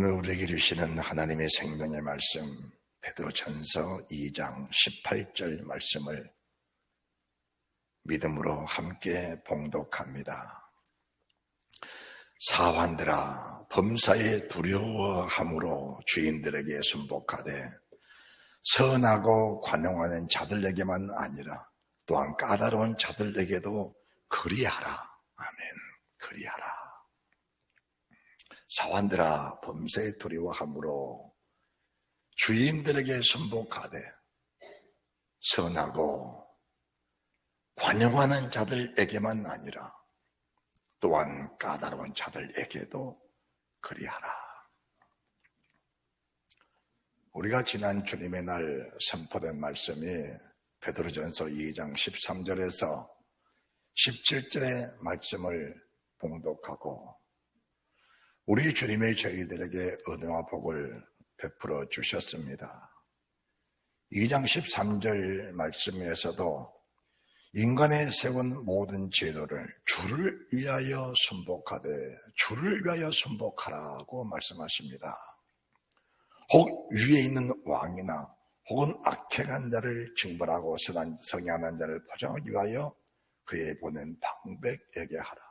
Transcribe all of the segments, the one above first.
오늘 우리에게 주시는 하나님의 생명의 말씀 베드로전서 2장 18절 말씀을 믿음으로 함께 봉독합니다. 사환들아 범사에 두려워함으로 주인들에게 순복하되 선하고 관용하는 자들에게만 아니라 또한 까다로운 자들에게도 그리하라. 아멘. 그리하라. 사환들아 범사에 두려워함으로 주인들에게 순복하되 선하고 관용하는 자들에게만 아니라 또한 까다로운 자들에게도 그리하라. 우리가 지난 주님의 날 선포된 말씀이 베드로전서 2장 13절에서 17절의 말씀을 봉독하고 우리 주님의 저희들에게 은혜와 복을 베풀어 주셨습니다. 2장 13절 말씀에서도 인간의 세운 모든 제도를 주를 위하여 순복하되 주를 위하여 순복하라고 말씀하십니다. 혹 위에 있는 왕이나 혹은 악행한 자를 징벌하고 성행하는 자를 포장하기 위하여 그의 보낸 방백에게 하라.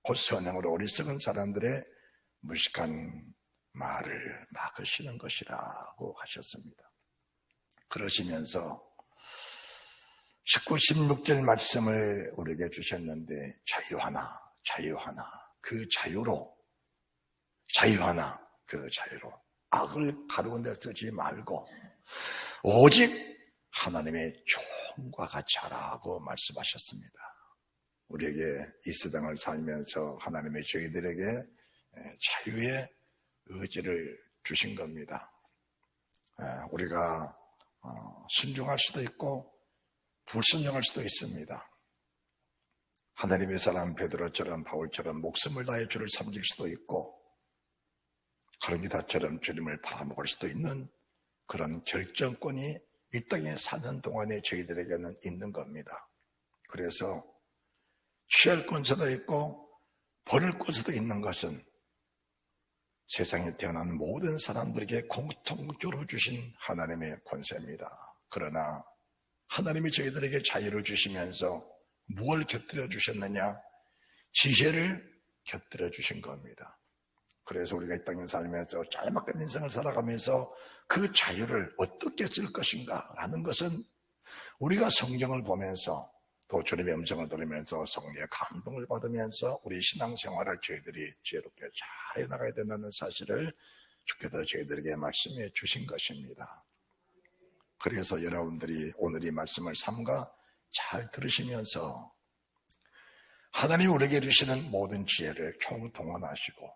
곧 선행으로 어리석은 사람들의 무식한 말을 막으시는 것이라고 하셨습니다. 그러시면서 19, 16절 말씀을 우리에게 주셨는데 자유하나 그 자유로 악을 가르는 데 쓰지 말고 오직 하나님의 종과 같이 하라고 말씀하셨습니다. 우리에게 이 세상을 살면서 하나님의 저희들에게 자유의 의지를 주신 겁니다. 우리가 순종할 수도 있고 불순종할 수도 있습니다. 하나님의 사람 베드로처럼 바울처럼 목숨을 다해 주를 섬길 수도 있고 가룟유다처럼 주님을 팔아먹을 수도 있는 그런 결정권이 이 땅에 사는 동안에 저희들에게는 있는 겁니다. 그래서 취할 권세도 있고 버릴 권세도 있는 것은 세상에 태어난 모든 사람들에게 공통적으로 주신 하나님의 권세입니다. 그러나 하나님이 저희들에게 자유를 주시면서 무엇을 곁들여 주셨느냐? 지혜를 곁들여 주신 겁니다. 그래서 우리가 이 땅에 살면서 짤막한 인생을 살아가면서 그 자유를 어떻게 쓸 것인가 라는 것은 우리가 성경을 보면서 또 주님의 음성을 들으면서 성령의 감동을 받으면서 우리 신앙생활을 저희들이 지혜롭게 잘 해나가야 된다는 사실을 주께서 저희들에게 말씀해 주신 것입니다. 그래서 여러분들이 오늘 이 말씀을 삼가 잘 들으시면서 하나님 우리에게 주시는 모든 지혜를 총동원하시고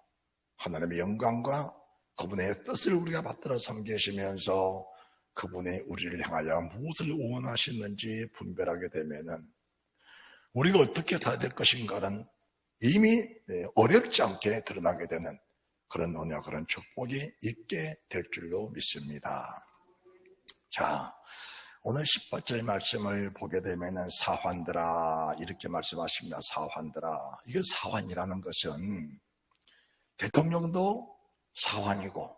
하나님의 영광과 그분의 뜻을 우리가 받들어 섬기시면서 그분의 우리를 향하여 무엇을 원하시는지 분별하게 되면은 우리가 어떻게 살아야 될 것인가는 이미 어렵지 않게 드러나게 되는 그런 은혜와 그런 축복이 있게 될 줄로 믿습니다. 자, 오늘 18절 말씀을 보게 되면은 사환들아 이렇게 말씀하십니다. 사환들아. 이게 사환이라는 것은 대통령도 사환이고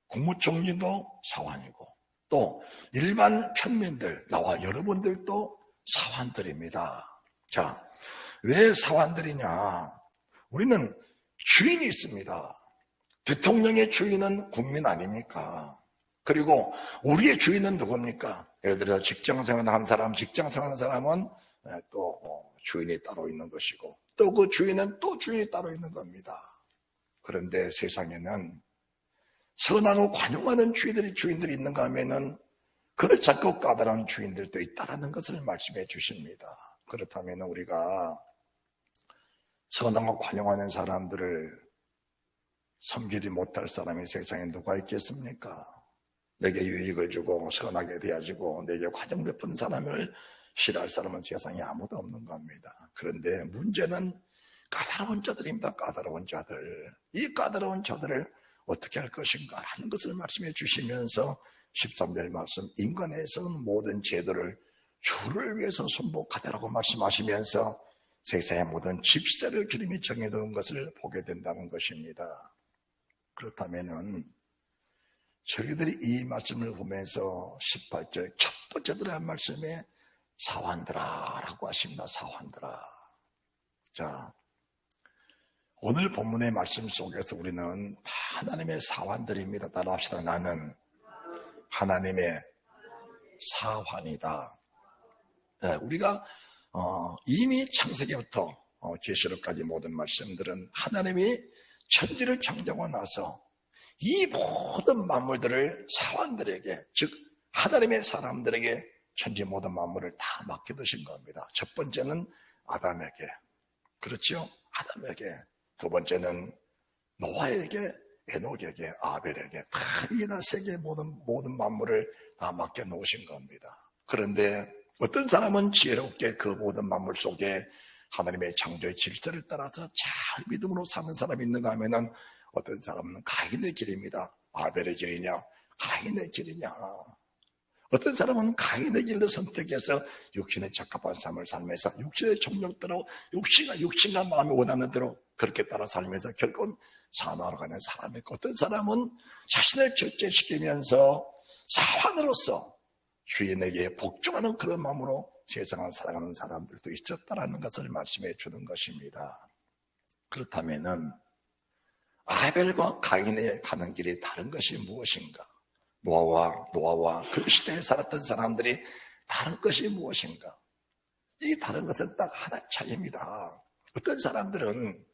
국무총리도 사환이고 또 일반 평민들 나와 여러분들도 사환들입니다. 자, 왜 사환들이냐? 우리는 주인이 있습니다. 대통령의 주인은 국민 아닙니까? 그리고 우리의 주인은 누굽니까? 예를 들어 직장생활 한 사람, 직장생활 한 사람은 또 주인이 따로 있는 것이고 또 그 주인은 또 주인이 따로 있는 겁니다. 그런데 세상에는 선하고 관용하는 주인들이 있는가 하면은 그렇지 않고 까다로운 주인들도 있다라는 것을 말씀해 주십니다. 그렇다면 우리가 선하고 관용하는 사람들을 섬기지 못할 사람이 세상에 누가 있겠습니까? 내게 유익을 주고 선하게 대해주고 내게 과정 베푸는 사람을 싫어할 사람은 세상에 아무도 없는 겁니다. 그런데 문제는 까다로운 자들입니다. 까다로운 자들. 이 까다로운 자들을 어떻게 할 것인가 하는 것을 말씀해 주시면서 13절 말씀 인간의 세운 모든 제도를 주를 위해서 순복하되라고 말씀하시면서 세상의 모든 집세를 주님이 정해놓은 것을 보게 된다는 것입니다. 그렇다면은 저희들이 이 말씀을 보면서 18절 첫 번째 들어간 말씀에 사환들아 라고 하십니다. 사환들아. 자, 오늘 본문의 말씀 속에서 우리는 하나님의 사환들입니다. 따라합시다. 나는 하나님의 사환이다. 네, 우리가 이미 창세기부터 계시록까지 모든 말씀들은 하나님이 천지를 창조하고 나서 이 모든 만물들을 사환들에게, 즉 하나님의 사람들에게 천지 모든 만물을 다 맡겨두신 겁니다. 첫 번째는 아담에게, 그렇죠? 아담에게. 두 번째는 노아에게, 에녹에게, 아벨에게 다 이 세계 모든 만물을 다 맡겨놓으신 겁니다. 그런데 어떤 사람은 지혜롭게 그 모든 만물 속에 하나님의 창조의 질서를 따라서 잘 믿음으로 사는 사람이 있는가 하면은 어떤 사람은 가인의 길입니다. 아벨의 길이냐, 가인의 길이냐. 어떤 사람은 가인의 길을 선택해서 육신에 적합한 삶을 살면서 육신의 총력대로 육신과 마음이 원하는 대로 그렇게 따라 살면서 결국은 사망으로 가는 사람이 있고, 어떤 사람은 자신을 절제시키면서 사환으로서 주인에게 복종하는 그런 마음으로 세상을 살아가는 사람들도 있었다라는 것을 말씀해 주는 것입니다. 그렇다면은 아벨과 가인의 가는 길이 다른 것이 무엇인가? 노아와 그 시대에 살았던 사람들이 다른 것이 무엇인가? 이 다른 것은 딱 하나의 차이입니다. 어떤 사람들은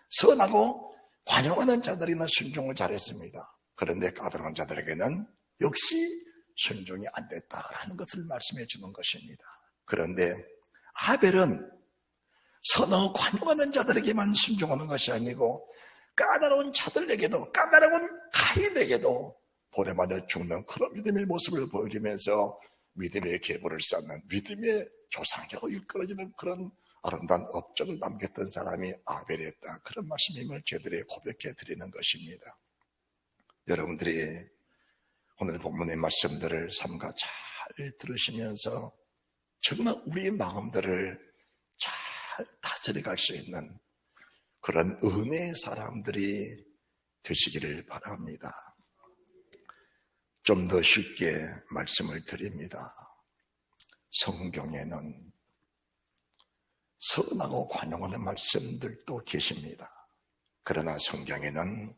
선하고 관용하는 자들이나 순종을 잘했습니다. 그런데 까다로운 자들에게는 역시 순종이 안 됐다라는 것을 말씀해 주는 것입니다. 그런데 아벨은 선하고 관용하는 자들에게만 순종하는 것이 아니고 까다로운 자들에게도, 까다로운 가인에게도 보내마려 죽는 그런 믿음의 모습을 보여주면서 믿음의 계보를 쌓는 믿음의 조상이라고 일컬어지는 그런 아름다운 업적을 남겼던 사람이 아벨이었다. 그런 말씀임을 저희들이 고백해 드리는 것입니다. 여러분들이 오늘 본문의 말씀들을 삼가 잘 들으시면서 정말 우리의 마음들을 잘 다스려 갈 수 있는 그런 은혜의 사람들이 되시기를 바랍니다. 좀 더 쉽게 말씀을 드립니다. 성경에는 선하고 관용하는 말씀들도 계십니다. 그러나 성경에는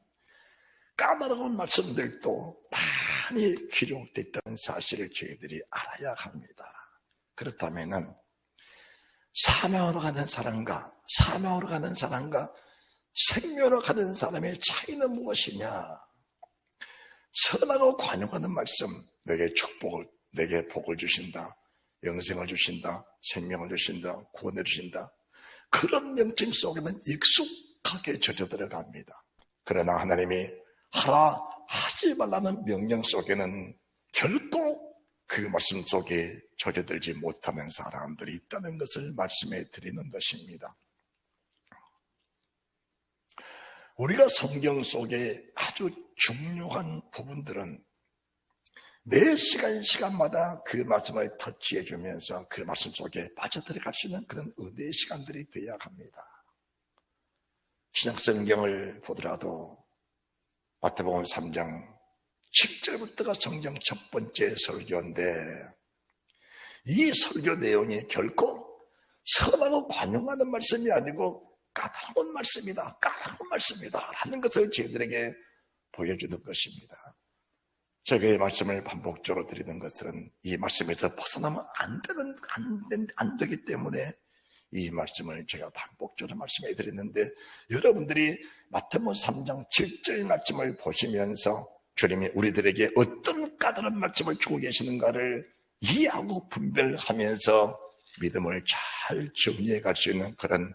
까다로운 말씀들도 많이 기록됐던 사실을 저희들이 알아야 합니다. 그렇다면은 사명으로 가는 사람과 생명으로 가는 사람의 차이는 무엇이냐? 선하고 관용하는 말씀, 내게 복을 주신다, 영생을 주신다, 생명을 주신다, 구원을 주신다. 그런 명칭 속에는 익숙하게 젖어 들어갑니다. 그러나 하나님이 하라 하지 말라는 명령 속에는 결코 그 말씀 속에 젖어들지 못하는 사람들이 있다는 것을 말씀해 드리는 것입니다. 우리가 성경 속에 아주 중요한 부분들은 매 시간마다 그 말씀을 터치해 주면서 그 말씀 속에 빠져들어갈 수 있는 그런 은혜의 시간들이 되어야 합니다. 신약성경을 보더라도 마태복음 3장 10절부터가 성경 첫 번째 설교인데 이 설교 내용이 결코 선하고 관용하는 말씀이 아니고 까다로운 말씀이다 라는 것을 저희들에게 보여주는 것입니다. 제가 이 말씀을 반복적으로 드리는 것은 이 말씀에서 벗어나면 안 되기 때문에 이 말씀을 제가 반복적으로 말씀해 드렸는데, 여러분들이 마태복음 3장 7절 말씀을 보시면서 주님이 우리들에게 어떤 까다로운 말씀을 주고 계시는가를 이해하고 분별하면서 믿음을 잘 정리해 갈 수 있는 그런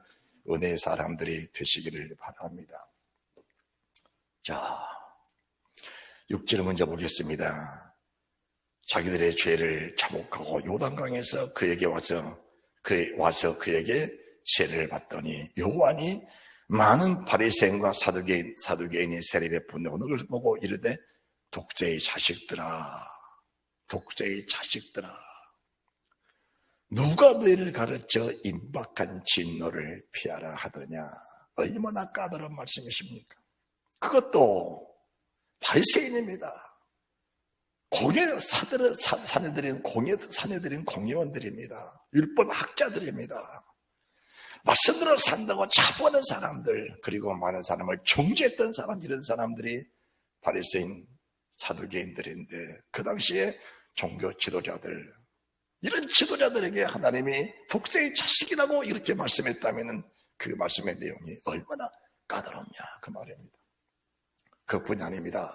은혜의 사람들이 되시기를 바랍니다. 자, 6절을 먼저 보겠습니다. 자기들의 죄를 자복하고 요단강에서 그에게 와서 그에게 세례를 받더니 요한이 많은 바리새인과 사두개인이 세례 베푼 오늘 보고 이르되 독재의 자식들아 누가 너희를 가르쳐 임박한 진노를 피하라 하더냐. 얼마나 까다로운 말씀이십니까? 그것도 바리새인입니다. 사내들인 공회원들입니다. 율법 학자들입니다. 말씀대로 산다고 자부하는 사람들, 그리고 많은 사람을 정죄했던 사람, 이런 사람들이 바리새인 사두개인들인데, 그 당시에 종교 지도자들, 이런 지도자들에게 하나님이 독생의 자식이라고 이렇게 말씀했다면 그 말씀의 내용이 얼마나 까다롭냐 그 말입니다. 그뿐이 아닙니다.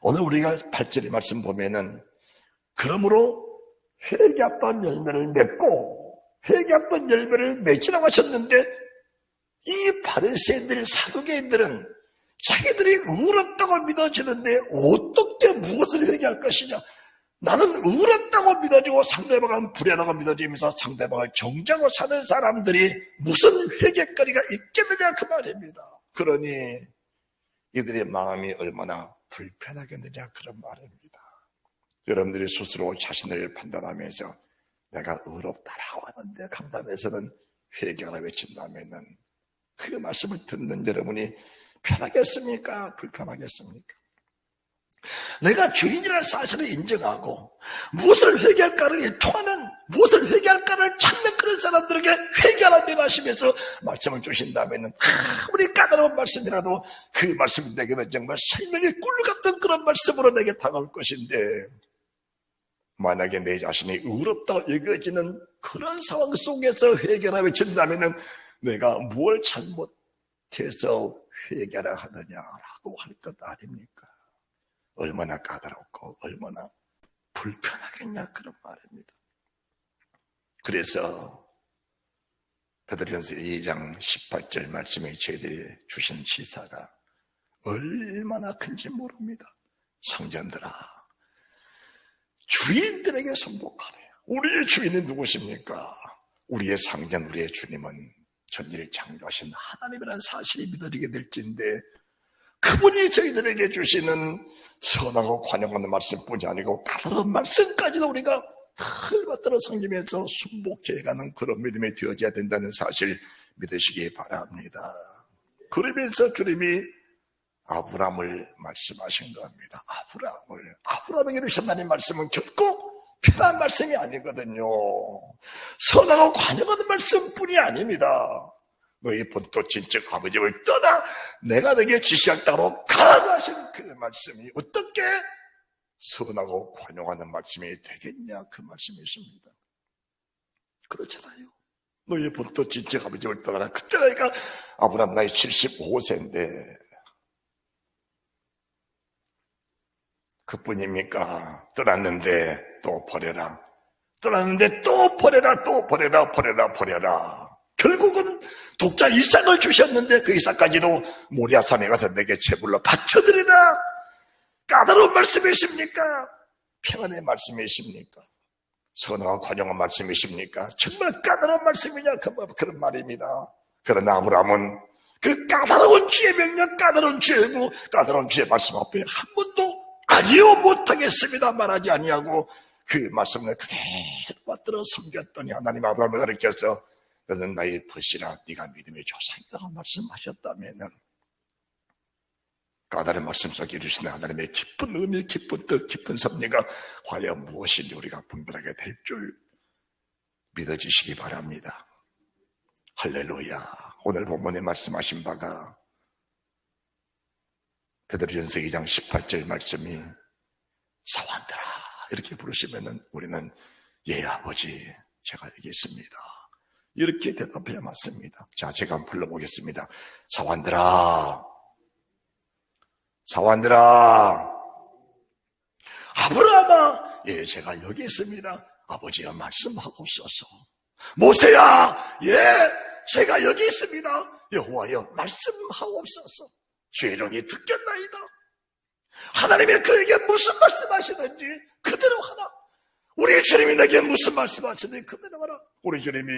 오늘 우리가 8절의 말씀 보면은 그러므로 회개했던 열매를 맺고 회개했던 열매를 맺으라고 하셨는데, 이 바리새인들 사두개인들은 자기들이 의롭다고 믿어지는데 어떻게 무엇을 회개할 것이냐, 나는 의롭다고 믿어지고 상대방은 불의하다고 믿어지면서 상대방을 정죄하고 사는 사람들이 무슨 회개거리가 있겠느냐 그 말입니다. 그러니 이들의 마음이 얼마나 불편하겠느냐 그런 말입니다. 여러분들이 스스로 자신을 판단하면서 내가 의롭다라고 하는데 강단에서는 회개하라 외친다면은 그 말씀을 듣는 여러분이 편하겠습니까? 불편하겠습니까? 내가 죄인이라는 사실을 인정하고 무엇을 회개할까를 통하는, 무엇을 회개할까를 찾는 그런 사람들에게 회개하라 명하시면서 말씀을 주신다면 아무리 까다로운 말씀이라도 그 말씀이 내게는 정말 생명의 꿀 같은 그런 말씀으로 내게 다가올 것인데, 만약에 내 자신이 의롭다고 여겨지는 그런 상황 속에서 회개하라 외친다면 내가 뭘 잘못해서 회개하라 하느냐라고 할 것 아닙니까? 얼마나 까다롭고 얼마나 불편하겠냐 그런 말입니다. 그래서 베드로전서 2장 18절 말씀에 저희들이 주신 시사가 얼마나 큰지 모릅니다. 성전들아, 주인들에게 순복하래요. 우리의 주인은 누구십니까? 우리의 상전, 우리의 주님은 전지를 창조하신 하나님이라는 사실이 믿어지게 될진데, 그분이 저희들에게 주시는 선하고 관용하는 말씀뿐이 아니고 까다로운 말씀까지도 우리가 흘받들어 섬기면서 순복해가는 그런 믿음이 되어져야 된다는 사실 믿으시기 바랍니다. 그러면서 주님이 아브라함을 말씀하신 겁니다. 아브라함에게 이르셨다는 말씀은 결코 편한 말씀이 아니거든요. 선하고 관용하는 말씀뿐이 아닙니다. 너희 본토 친척 아버지를 떠나 내가 너에게 지시할 땅으로 가라고 하신 그 말씀이 어떻게 선하고 관용하는 말씀이 되겠냐 그 말씀이십니다. 그렇잖아요. 너희 본토 친척 아버지를 떠나라. 그때 내가 아브라함 나이 75세인데 그뿐입니까? 떠났는데 또 버려라. 떠났는데 또 버려라. 또 버려라. 결국은 독자 이삭을 주셨는데 그 이삭까지도 모리아산에 가서 내게 제물로 바쳐드리라. 까다로운 말씀이십니까? 평안의 말씀이십니까? 선하고 관용한 말씀이십니까? 정말 까다로운 말씀이냐? 그런 말입니다. 그러나 아브라함은 그 까다로운 주의 명령, 까다로운 주의고 까다로운 주의 말씀 앞에 한 번도 아니요 못하겠습니다 말하지 아니하고 그 말씀을 그대로 받들어 섬겼더니 하나님 아브라함을 가르쳐서 너는 나의 벗이라 네가 믿음의 조상이라고 말씀하셨다면 까다로운 말씀 속에 이르시는 하나님의 깊은 의미, 깊은 뜻, 깊은 섭리가 과연 무엇인지 우리가 분별하게 될 줄 믿어주시기 바랍니다. 할렐루야. 오늘 본문에 말씀하신 바가 베드로전서 2장 18절 말씀이 사환들아 이렇게 부르시면은 우리는 예 아버지 제가 여기 있습니다 이렇게 대답해야 맞습니다. 자, 제가 한번 불러보겠습니다. 사환들아 아브라함아 예 제가 여기 있습니다. 아버지여 말씀하옵소서. 모세야 예 제가 여기 있습니다. 여호와여 말씀하옵소서. 주의 종이 듣겠나이다. 하나님이 그에게 무슨 말씀하시든지 그대로 하라. 우리 주님이 내게 무슨 말씀하시든지 그대로 하라. 우리 주님이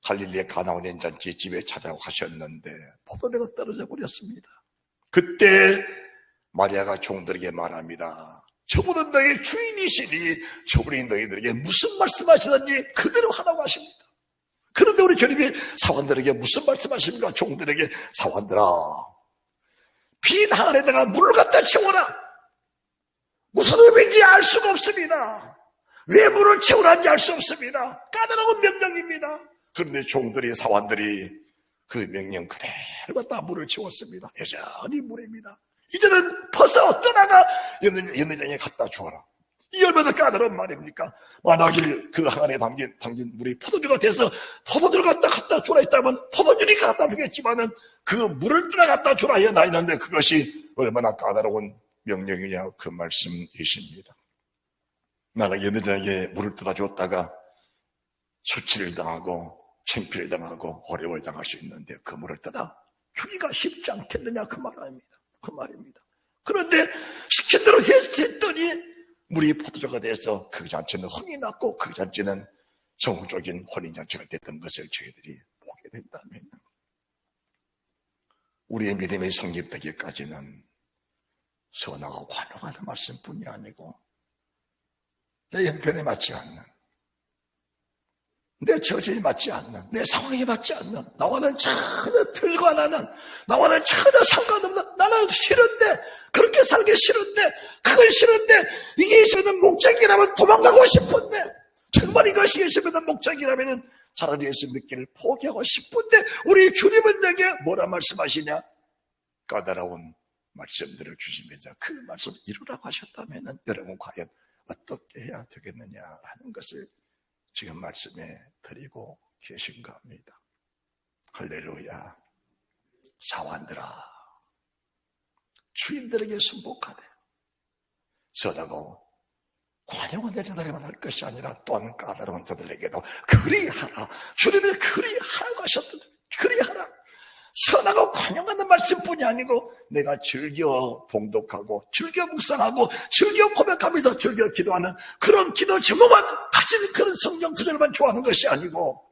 갈릴리의 가나온인 잔치 집에 찾아가셨는데 포도내가 떨어져 버렸습니다. 그때 마리아가 종들에게 말합니다. 저분은 너희 주인이시니 저분이 너희들에게 무슨 말씀하시든지 그대로 하라고 하십니다. 그런데 우리 주님이 사환들에게 무슨 말씀하십니까? 종들에게 사환들아 빈 항아리에다가 물을 갖다 채워라. 무슨 의미인지 알 수가 없습니다. 왜 물을 채우라는지 알 수 없습니다. 까다로운 명령입니다. 그런데 종들이, 사환들이 그 명령 그대로 갖다 물을 채웠습니다. 여전히 물입니다. 이제는 벌써 떠나가 연회장에 갖다 주어라. 이 얼마나 까다로운 말입니까? 만약에 그 항아리에 담긴 물이 포도주가 돼서 포도주를 갖다 주라 했다면 포도주를 갖다 주겠지만은 그 물을 떠나 갖다 주라 해 나있는데 그것이 얼마나 까다로운 명령이냐 그 말씀이십니다. 만약 연회장에게 물을 떠다 줬다가 수치를 당하고 창피를 당하고 어려움을 당할 수 있는데 그 물을 떠다 주기가 쉽지 않겠느냐 그 말입니다. 그런데 시킨 대로 했더니 물이 포도주가 돼서 그 잔치는 흥이 났고 그 잔치는 성공적인 혼인잔치가 됐던 것을 저희들이 보게 된다면 우리의 믿음이 성립되기까지는 선하고 관용하는 말씀뿐이 아니고 내 형편에 맞지 않는, 내 처지에 맞지 않는, 내 상황에 맞지 않는, 나와는 전혀 별관하는, 나와는 전혀 상관없는, 나는 싫은데, 그렇게 살기 싫은데, 그걸 싫은데, 이게 있으면 목적이라면 도망가고 싶은데, 정말 이것이 있으면 목적이라면 차라리 예수 믿기를 포기하고 싶은데, 우리 주님은 내게 뭐라 말씀하시냐? 까다로운 말씀들을 주시면서 그 말씀 이루라고 하셨다면 여러분 과연 어떻게 해야 되겠느냐라는 것을 지금 말씀해 드리고 계신가 합니다. 할렐루야. 사환들아, 주인들에게 순복하되 선하고 관용한 자들에게만 할 것이 아니라 또한 까다로운 자들에게도 그리하라. 주님이 그리하라고 하셨던 그리하라. 선하고 관용하는 말씀뿐이 아니고 내가 즐겨 봉독하고 즐겨 묵상하고 즐겨 고백하면서 즐겨 기도하는 그런 기도 제목만 가진 그런 성경 구절만 좋아하는 것이 아니고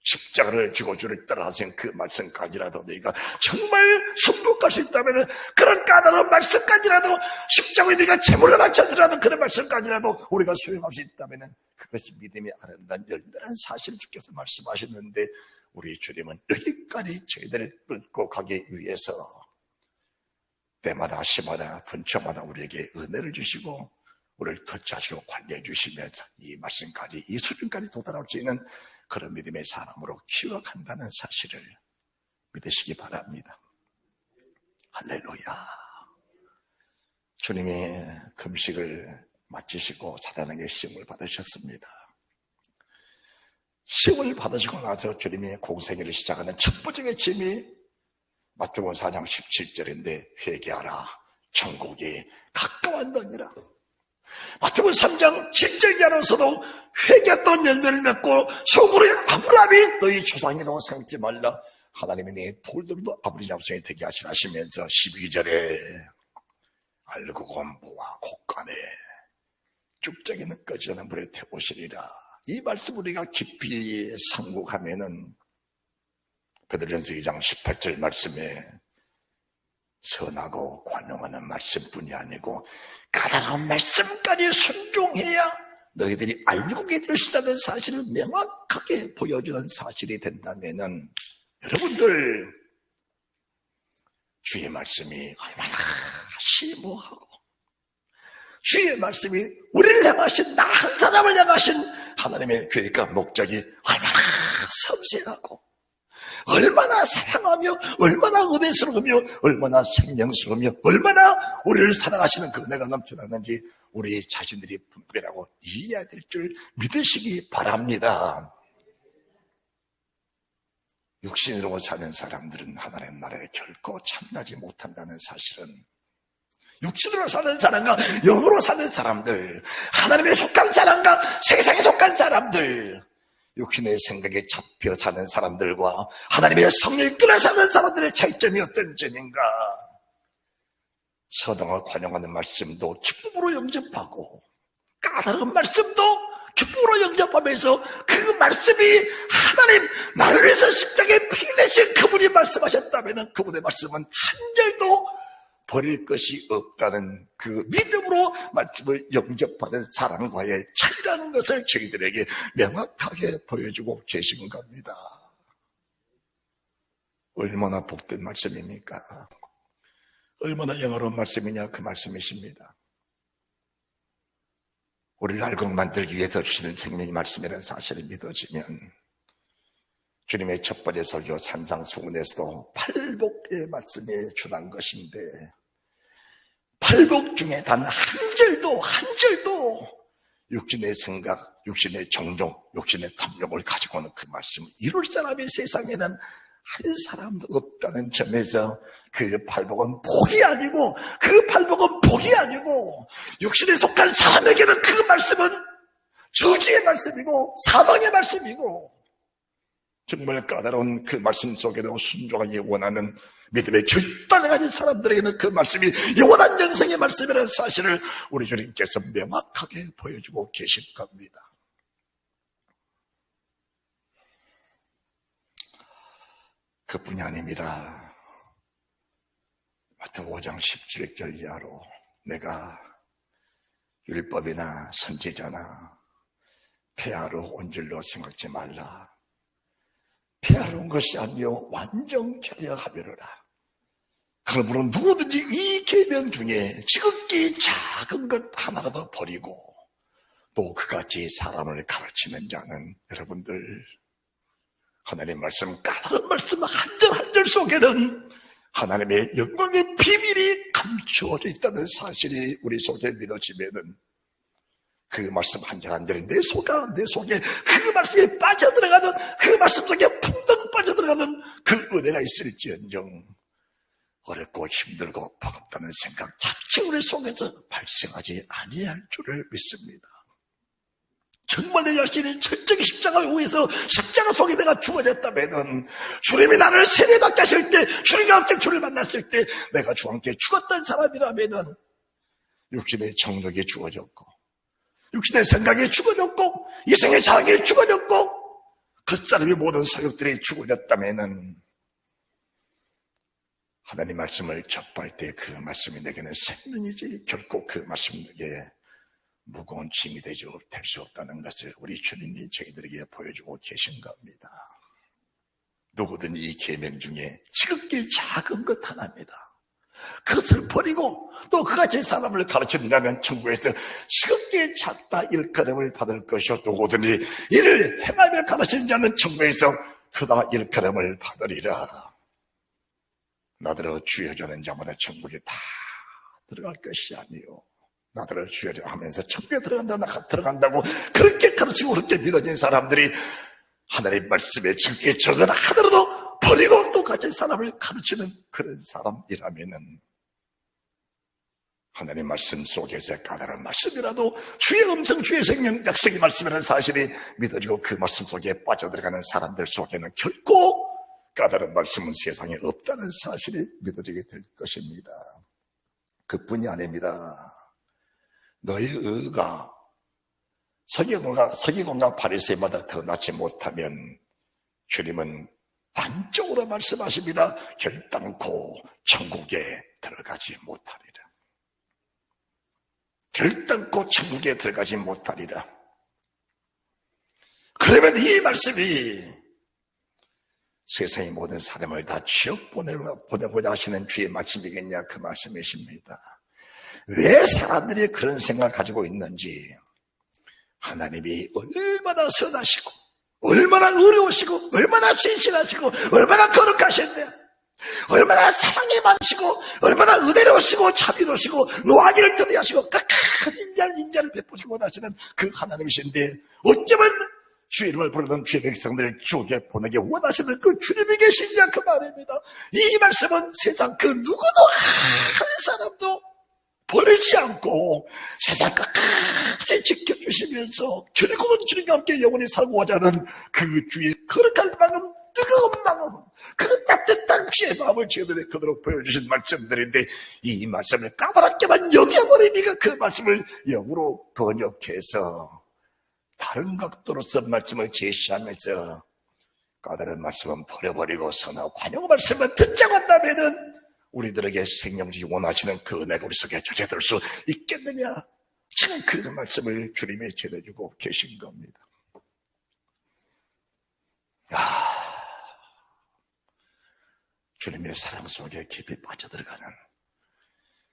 십자가를 지고 주를 따라하신 그 말씀까지라도 너희가 정말 순복할 수 있다면 그런 까다로운 말씀까지라도 십자가에 네가 제물로 바쳐드리라는 그런 말씀까지라도 우리가 수용할 수 있다면 그것이 믿음이 아름다운 열렬한 사실을 주께서 말씀하셨는데 우리 주님은 여기까지 저희들을 끌고 가기 위해서 때마다 시마다 분초마다 우리에게 은혜를 주시고 우리를 터치하시고 관리해 주시면서 이 말씀까지 이 수준까지 도달할 수 있는 그런 믿음의 사람으로 키워간다는 사실을 믿으시기 바랍니다. 할렐루야. 주님이 금식을 마치시고 사단에게 시험을 받으셨습니다. 시험을 받으시고 나서 주님이 공생애를 시작하는 첫 번째 외침이 마태복음 4장 17절인데 회개하라 천국이 가까웠느니라. 마태복음 3장 7절 이하로서도 회개했던 열매를 맺고 속으로 아브라함이 너희 조상이라고 생각지 말라. 하나님이 네 돌들도 아버지 자손이 되게 하시면서 12절에 알고 공부와 곡간에 쭉정이는 꺼지지 않은 불에 태우시리라. 이 말씀 우리가 깊이 상고하면은 베드로전서 2장 18절 말씀에 선하고 관용하는 말씀뿐이 아니고 까다로운 말씀까지 순종해야 너희들이 알고 계실 수 있다는 사실을 명확하게 보여주는 사실이 된다면은 여러분들 주의 말씀이 얼마나 심오하고 주의 말씀이 우리를 향하신 나 한 사람을 향하신 하나님의 계획과 목적이 얼마나 섬세하고 얼마나 사랑하며 얼마나 은혜스러우며 얼마나 생명스러우며 얼마나 우리를 사랑하시는 그 은혜가 넘쳐나는지 우리 자신들이 분별하고 이해해야 될 줄 믿으시기 바랍니다. 육신으로 사는 사람들은 하나님 나라에 결코 참여하지 못한다는 사실은 육신으로 사는 사람과 영으로 사는 사람들, 하나님에 속한 사람과 세상에 속한 사람들, 육신의 생각에 잡혀 사는 사람들과 하나님의 성령에 끌어 사는 사람들의 차이점이 어떤 점인가? 선하고 관용하는 말씀도 기쁨으로 영접하고 까다로운 말씀도 기쁨으로 영접하면서 그 말씀이 하나님 나를 위해서 십자가에 피 내신 그분이 말씀하셨다면 그분의 말씀은 한 절도 버릴 것이 없다는 그 믿음으로 말씀을 영접하는 사람과의 차이라는 것을 저희들에게 명확하게 보여주고 계신 겁니다. 얼마나 복된 말씀입니까? 얼마나 영어로운 말씀이냐 그 말씀이십니다. 우리를 알고 만들기 위해서 주시는 생명의 말씀이라는 사실이 믿어지면 주님의 첫 번째 설교 산상수훈에서도 팔복의 말씀이 주난 것인데 팔복 중에 단 한 절도 육신의 생각, 육신의 정욕, 육신의 탐욕을 가지고는 그 말씀을 이룰 사람이 세상에는 한 사람도 없다는 점에서 그 팔복은 복이 아니고 육신에 속한 사람에게는 그 말씀은 저주의 말씀이고 사망의 말씀이고 정말 까다로운 그 말씀 속에도 순종하기 원하는 믿음의 결단을 가진 사람들에게는 그 말씀이 영원한 영생의 말씀이라는 사실을 우리 주님께서 명확하게 보여주고 계실 겁니다. 그뿐이 아닙니다. 마태복음 5장 17절 이하로 내가 율법이나 선지자나 폐하러 온 줄로 생각지 말라. 폐하러 온 것이 아니요 완전케 하려라. 그러므로 누구든지 이 계명 중에 지극히 작은 것 하나라도 버리고 또 그같이 사람을 가르치는 자는 여러분들 하나님의 말씀, 까다로운 말씀 한 절 한 절 속에는 하나님의 영광의 비밀이 감추어져 있다는 사실이 우리 속에 믿어지면은 그 말씀 한 절 한 절이 내 속에 그 말씀에 빠져들어가는 그 말씀 속에 풍덩 빠져들어가는 그 은혜가 있을지언정 어렵고 힘들고 버겁다는 생각 자체 우리 속에서 발생하지 아니할 줄을 믿습니다. 정말 내 자신이 철저히 십자가 위에서 십자가 속에 내가 죽어졌다면은 주님이 나를 세례받게 하실 때 주님과 함께 주를 만났을 때 내가 주와 함께 죽었던 사람이라면은 육신의 정욕이 죽어졌고 육신의 생각이 죽어졌고 이생의 자랑이 죽어졌고 그 모든 소욕들이 죽어졌다면은 하나님 말씀을 접할 때 그 말씀이 내게는 생명이지 결코 그 말씀이 내게 무거운 짐이 될 수 없다는 것을 우리 주님이 저희들에게 보여주고 계신 겁니다. 누구든 이 계명 중에 지극히 작은 것 하나입니다. 그것을 버리고 또 그같이 사람을 가르치느냐면 천국에서 지극히 작다 일컬음을 받을 것이요 누구든지 이를 행하며 가르치는 자는 천국에서 크다 일컬음을 받으리라. 나더러 주여 저는 자마다 천국에 다 들어갈 것이 아니요 나더러 주여 하면서 천국에 들어간다고 그렇게 가르치고 그렇게 믿어진 사람들이 하나님 말씀에 적게 적은 하더라도 버리고 또 같이 사람을 가르치는 그런 사람이라면은 하나님 말씀 속에서 까다로운 말씀이라도 주의 음성 주의 생명 약속의 말씀이라는 사실이 믿어지고 그 말씀 속에 빠져들어가는 사람들 속에는 결코 까다로운 말씀은 세상에 없다는 사실이 믿어지게 될 것입니다. 그뿐이 아닙니다. 너희 의가 서기관과 바리새인보다 더 낫지 못하면 주님은 단적으로 말씀하십니다. 결단코 천국에 들어가지 못하리라. 결단코 천국에 들어가지 못하리라. 그러면 이 말씀이 세상의 모든 사람을 다 지옥 보내고자 하시는 주의 말씀이겠냐 그 말씀이십니다. 왜 사람들이 그런 생각을 가지고 있는지 하나님이 얼마나 선하시고 얼마나 의로우시고 얼마나 진실하시고 얼마나 거룩하신데 얼마나 사랑이 많으시고 얼마나 은혜로우시고 자비로우시고 노하기를 더디하시고 끝까지 인자를 베푸시고 원하시는 그 하나님이신데 어쩌면 주의 이름을 부르던 주의 백성들을 지옥에 보내게 원하시는 그 주님이 계시냐 그 말입니다. 이 말씀은 세상 그 누구도 한 사람도 버리지 않고 세상 끝까지 지켜주시면서 결국은 주님과 함께 영원히 살고자 하는 그 주의 거룩한 마음 뜨거운 마음 그 따뜻한 주의 마음을 저희들이 그대로 보여주신 말씀들인데 이 말씀을 까다롭게만 여겨버리니까 그 말씀을 영으로 번역해서 다른 각도로서 말씀을 제시하면서 까다로운 말씀은 버려버리고 선하고 관용 말씀은 듣자고 한다면은 우리들에게 생명주기 원하시는 그 은혜가 우리 속에 조제될 수 있겠느냐? 지금 그 말씀을 주님이 전해주고 계신 겁니다. 주님의 사랑 속에 깊이 빠져들어가는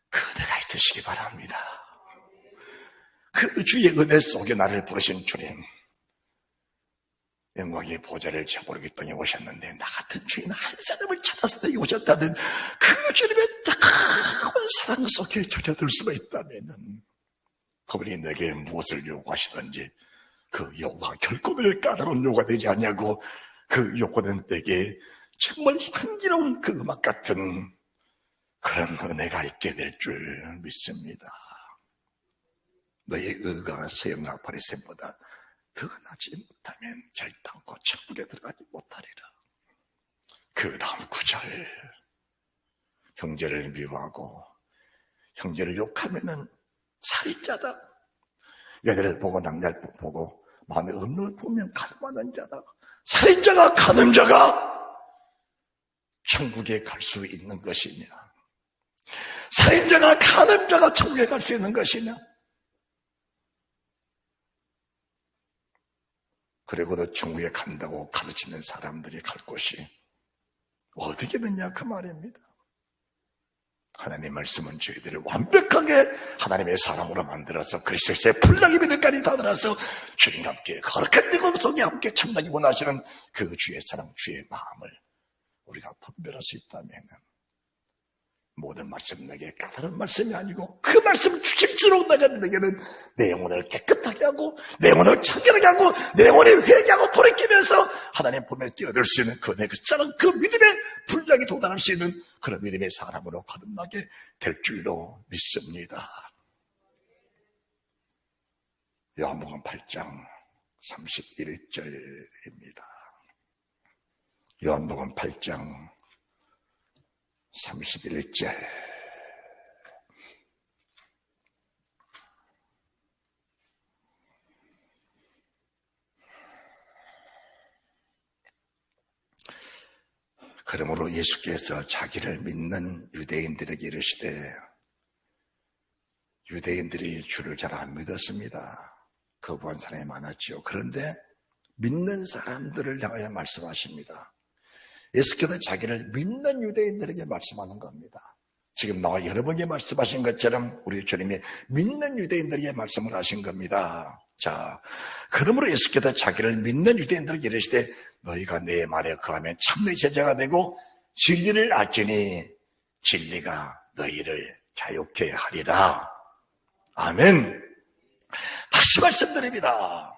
그 은혜가 있으시기 바랍니다. 그 주의 은혜 속에 나를 부르신 주님, 영광의 보좌를 저버리기 땅에 오셨는데 나 같은 주인 한 사람을 찾아서 내게 오셨다는 그 주님의 뜨거운 사랑 속에 젖어들 수가 있다면 그분이 내게 무엇을 요구하시든지 그 요구가 결코 내 까다로운 요구가 되지 않냐고, 그 요구는 내게 정말 향기로운 그 음악 같은 그런 은혜가 있게 될 줄 믿습니다. 너의 의가 서영과 바리새인보다 더 나지 못하면 결단코 천국에 들어가지 못하리라. 그 다음 구절, 형제를 미워하고 형제를 욕하면은 살인자다. 여자를 보고 남자를 보고 마음에 없는 보면 가늠하는 자다. 살인자가 가늠자가 천국에 갈 수 있는 것이냐? 살인자가 가늠자가 천국에 갈 수 있는 것이냐? 그리고도 천국에 간다고 가르치는 사람들이 갈 곳이 어디겠느냐 그 말입니다. 하나님의 말씀은 저희들을 완벽하게 하나님의 사람으로 만들어서 그리스도의 풀나기 믿음까지 다들어서 주님과 함께 거룩한 영광 속에 함께 참나기 원하시는 그 주의 사랑, 주의 마음을 우리가 분별할 수 있다면 모든 말씀 내게 까다로운 말씀이 아니고 그 말씀을 주실수록 내게는 내 영혼을 깨끗하게 하고 내 영혼을 청결하게 하고 내 영혼이 회개하고 돌이키면서 하나님 품에 뛰어들 수 있는 그 사랑, 그 믿음의 분량이 도달할 수 있는 그런 믿음의 사람으로 거듭나게 될 줄로 믿습니다. 요한복음 8장 31절입니다. 요한복음 8장 31절. 그러므로 예수께서 자기를 믿는 유대인들에게 이르시되, 유대인들이 주를 잘 안 믿었습니다. 거부한 사람이 많았지요. 그런데 믿는 사람들을 향하여 말씀하십니다. 예수께서 자기를 믿는 유대인들에게 말씀하는 겁니다. 지금 나와 여러분에게 말씀하신 것처럼 우리 주님이 믿는 유대인들에게 말씀을 하신 겁니다. 자, 그러므로 예수께서 자기를 믿는 유대인들에게 이르시되 너희가 내 말에 거하면 참내 제자가 되고 진리를 알지니 진리가 너희를 자유케 하리라. 아멘. 다시 말씀드립니다.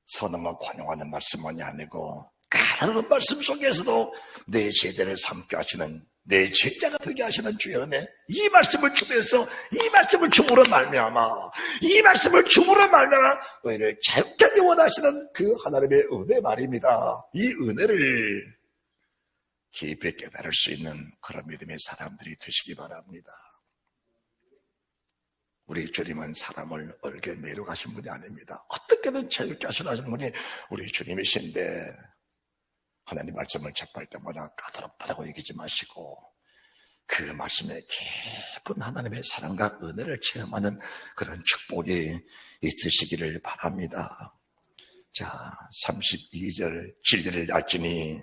선언과 관용하는 말씀만이 아니고 가라는 말씀 속에서도 내 제자를 삼게 하시는, 내 제자가 되게 하시는 주의 은혜, 이 말씀을 주면서 이 말씀을 주므로 말미암아, 이 말씀을 주므로 말미암아 너희를 자유케 하기 원하시는 그 하나님의 은혜 말입니다. 이 은혜를 깊이 깨달을 수 있는 그런 믿음의 사람들이 되시기 바랍니다. 우리 주님은 사람을 얼게 매료하신 분이 아닙니다. 어떻게든 자유케 하시는 분이 우리 주님이신데 하나님 말씀을 접할 때마다 까다롭다라고 얘기하지 마시고 그 말씀에 깊은 하나님의 사랑과 은혜를 체험하는 그런 축복이 있으시기를 바랍니다. 자, 32절, 진리를 알지니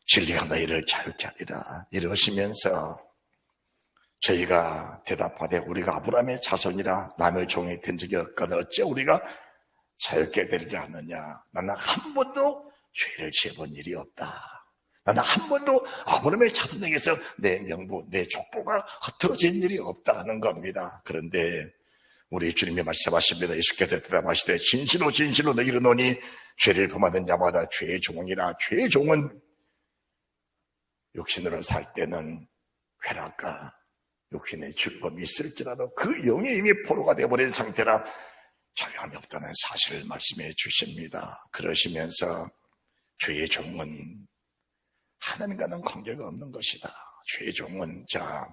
진리가 너희를 자유케 하리라. 이러시면서 저희가 대답하되 우리가 아브라함의 자손이라 남의 종이 된 적이 없거든 어째 우리가 자유케 되리라 하느냐. 나는 한 번도 죄를 지어본 일이 없다. 나는 한 번도 아브라함의 자손에게서 내 명부, 내 족보가 흐트러진 일이 없다는 겁니다. 그런데 우리 주님이 말씀하십니다. 예수께서 대답하시되 진실로 진실로 너희를 이르노니 죄를 범하는 자마다 죄의 종이라. 죄의 종은 육신으로 살 때는 쾌락과 육신의 즐거움이 있을지라도 그 영이 이미 포로가 되어버린 상태라 자유함이 없다는 사실을 말씀해 주십니다. 그러시면서 죄의 종은 하나님과는 관계가 없는 것이다. 죄의 종은, 자,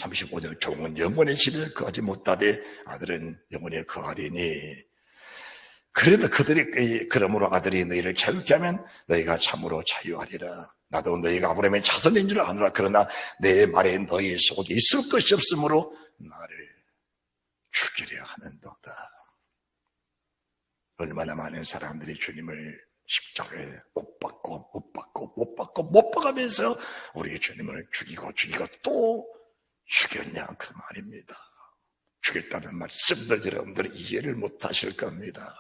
35절, 종은 영원의 집에 거하지 못하되 아들은 영원에 거하리니 그래도 그러므로 아들이 너희를 자유케 하면 너희가 참으로 자유하리라. 나도 너희가 아브라함의 자손인 줄 아노라. 그러나 내 말에 너희 속에 있을 것이 없으므로 나를 죽이려 하는도다. 얼마나 많은 사람들이 주님을 십자가에 못 박고 못 박고 못 박고 못 박으면서 우리 주님을 죽이고 또 죽였냐 그 말입니다. 죽였다는 말씀들 여러분들이 이해를 못하실 겁니다.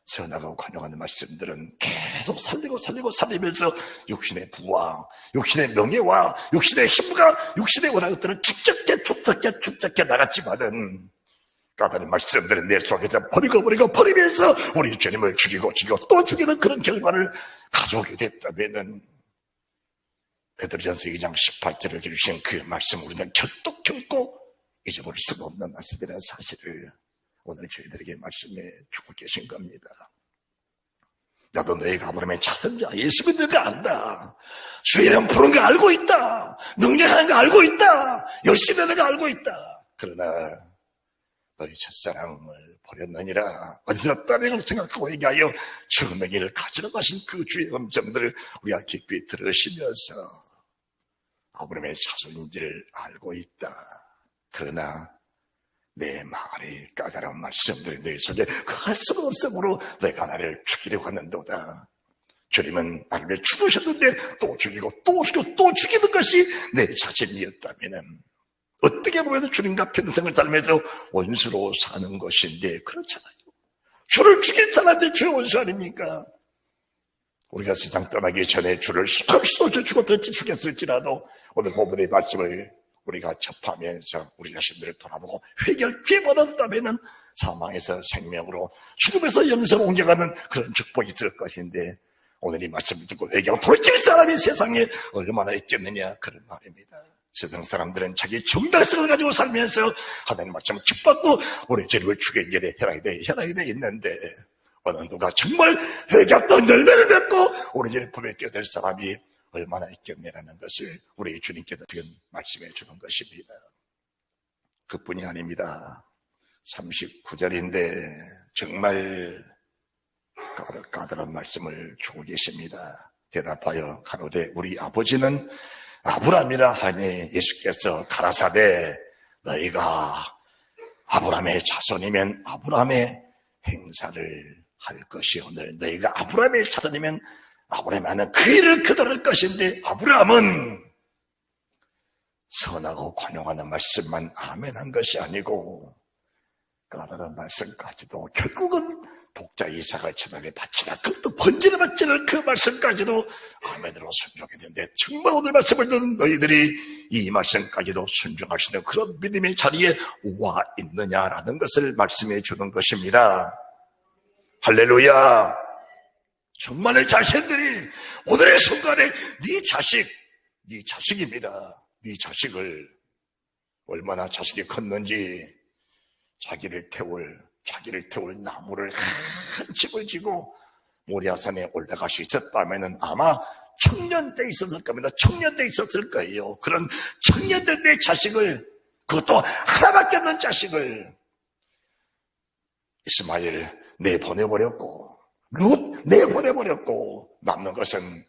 선하고 관용하는 말씀들은 계속 살리면서 육신의 부와 육신의 명예와 육신의 힘과 육신의 원한 것들을 축적해 나갔지만은 까다로운 말씀들은 내 속에서 버리면서 우리 주님을 죽이고 또 죽이는 그런 결과를 가져오게 됐다면은 베드로전서 2장 18절에 주신 그 말씀 우리는 결코 잊어버릴 수가 없는 말씀이라는 사실을 오늘 저희들에게 말씀해 주고 계신 겁니다. 나도 너희가 아브라함의 자손이야. 예수 믿는 거 안다. 주의 이름 부른 거 알고 있다. 능력하는 거 알고 있다. 열심히 하는 거 알고 있다. 그러나 너희 첫사랑을 버렸느니라. 어디서 다른 걸 생각하고 얘기하여 처음의 길을 가지러 가신 그 주의 음성들을 우리가 깊이 들으시면서 아브라함의 자손인지를 알고 있다. 그러나 내 말이 까다로운 말씀들이 내 속에 할 수가 없으므로 내가 나를 죽이려고 하는도다. 주님은 나를 왜 죽으셨는데 또 죽이고 또 죽이는 것이 내 자신이었다면 어떻게 보면 주님과 평생을 살면서 원수로 사는 것인데 그렇잖아요. 주를 죽인 사람이 주의 원수 아닙니까? 우리가 세상 떠나기 전에 주를 수없이 죽였을지라도 오늘 본문의 말씀을 우리가 접하면서 우리 자신들을 돌아보고 회개할 기회를 얻었다면 사망에서 생명으로 죽음에서 영생으로 옮겨가는 그런 축복이 있을 것인데 오늘 이 말씀을 듣고 회개하고 돌이킬 사람이 세상에 얼마나 있겠느냐 그런 말입니다. 세상 사람들은 자기 정당성을 가지고 살면서 하나님 말씀을 기뻐하고 우리 죄를 죽인 일에 해라게 돼 있는데 어느 누가 정말 회개했던 열매를 맺고 우리 죄를 품에 껴들 사람이 얼마나 있겠냐라는 것을 우리 주님께서 지금 말씀해 주는 것입니다. 그뿐이 아닙니다. 39절인데 정말 까다로운 말씀을 주고 계십니다. 대답하여 가로되 우리 아버지는 아브라함이라 하니 예수께서 가라사대 너희가 아브라함의 자손이면 아브라함의 행사를 할 것이오늘 너희가 아브라함의 자손이면 아브라함이 하는 그 일을 그대로 할 것인데 아브라함은 선하고 관용하는 말씀만 아멘한 것이 아니고 까다로운 말씀까지도 결국은 독자 이삭을 천하에 바치라 그것도 번제를 바치는 그 말씀까지도 아멘으로 순종했는데 정말 오늘 말씀을 듣는 너희들이 이 말씀까지도 순종할 수 있는 그런 믿음의 자리에 와 있느냐라는 것을 말씀해 주는 것입니다. 할렐루야. 정말 내 자신들이 오늘의 순간에 네 자식입니다. 네 자식을 얼마나 자식이 컸는지 자기를 태울 나무를 한 집을 지고 모리아산에 올라갈 수 있었다면 아마 청년 때 있었을 겁니다. 청년 때 있었을 거예요. 그런 청년 때 내 자식을 그것도 하나밖에 없는 자식을 이스마엘 내보내버렸고 룻 내보내버렸고 남는 것은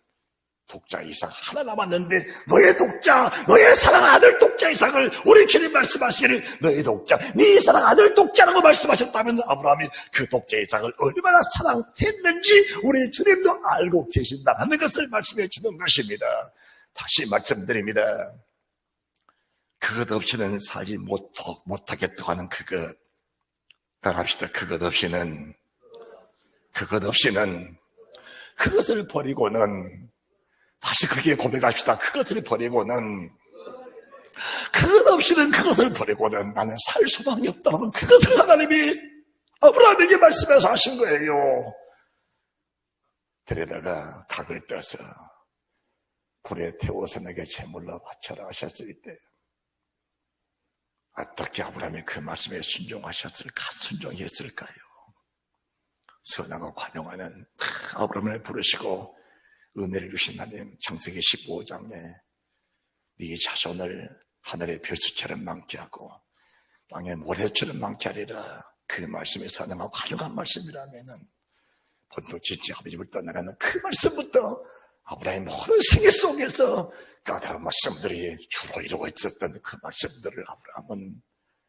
독자 이삭 하나 남았는데 너의 사랑 아들 독자 이삭을 우리 주님 말씀하시기를 너의 독자 네 사랑 아들 독자라고 말씀하셨다면 아브라함이 그 독자 이삭을 얼마나 사랑했는지 우리 주님도 알고 계신다는 것을 말씀해 주는 것입니다. 다시 말씀드립니다. 그것 없이는 살지 못하겠다고 하는 그것 따라합시다. 그것 없이는 그것을 버리고는 다시 그게 고백합시다. 그것을 버리고는 그것 없이는 그것을 버리고는 나는 살 소망이 없다는 그것을 하나님이 아브라함에게 말씀해서 하신 거예요. 데려다가 각을 떠서 불에 태워서 내게 제물로 바쳐라 하셨을 때 어떻게 아브라함이 그 말씀에 순종했을까요? 선하고 관용하는 아브라함을 부르시고 은혜를 주신 하나님 창세기 15장에 네 자손을 하늘의 별수처럼 많게 하고 땅의 모래처럼 많게 하리라 그 말씀이 선하고 관용한 말씀이라면은 본토지지 아버지를 떠나라는 그 말씀부터 아브라함의 모든 생애 속에서 까다로운 말씀들이 주로 이루고 있었던 그 말씀들을 아브라함은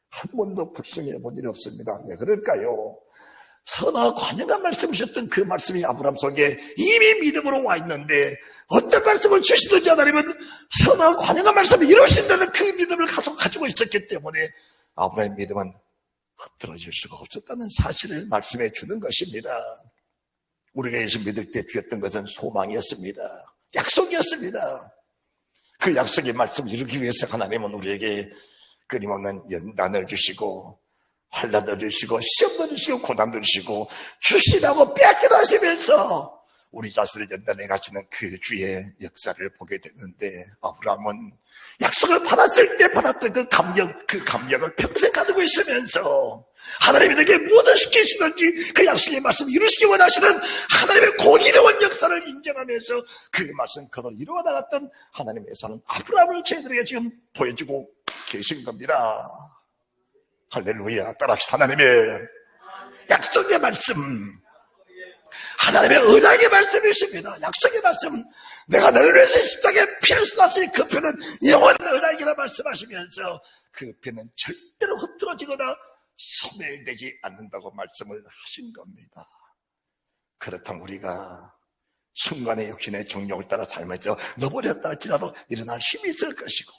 한 번도 불성해 본 일이 없습니다. 왜 그럴까요? 선하고 관용한 말씀이셨던 그 말씀이 아브라함 속에 이미 믿음으로 와 있는데 어떤 말씀을 주시든지 하나님은 선하고 선하고 관용한 말씀을 이루신다는 그 믿음을 가지고 있었기 때문에 아브라함의 믿음은 흐트러질 수가 없었다는 사실을 말씀해 주는 것입니다. 우리가 예수 믿을 때 주었던 것은 소망이었습니다. 약속이었습니다. 그 약속의 말씀을 이루기 위해서 하나님은 우리에게 끊임없는 연단을 주시고 환난을 주시고 시험도 주시고 고난도 주시고 주시라고 빼앗기도 하시면서 우리 자신을 연단해 가시는 그 주의 역사를 보게 됐는데, 아브라함은 약속을 받았을 때 받았던 그 감격을 평생 가지고 있으면서 하나님이 내게 무엇을 시키시든지 그 약속의 말씀을 이루시기 원하시는 하나님의 고기로운 역사를 인정하면서 그 말씀 그대로 이루어 나갔던 하나님의 사는 아브라함을 저희들에게 지금 보여주고 계신 겁니다. 할렐루야. 따라합시다. 하나님의 약속의 말씀, 하나님의 언약의 말씀이십니다. 약속의 말씀, 내가 너를 위해서 십자가에 피를 쏟았으니 그 피는 영원한 언약이라 말씀하시면서 그 피는 절대로 흐트러지거나 소멸되지 않는다고 말씀을 하신 겁니다. 그렇다면 우리가 순간의 육신의 정욕을 따라 삶에서 넣어버렸다 할지라도 일어날 힘이 있을 것이고,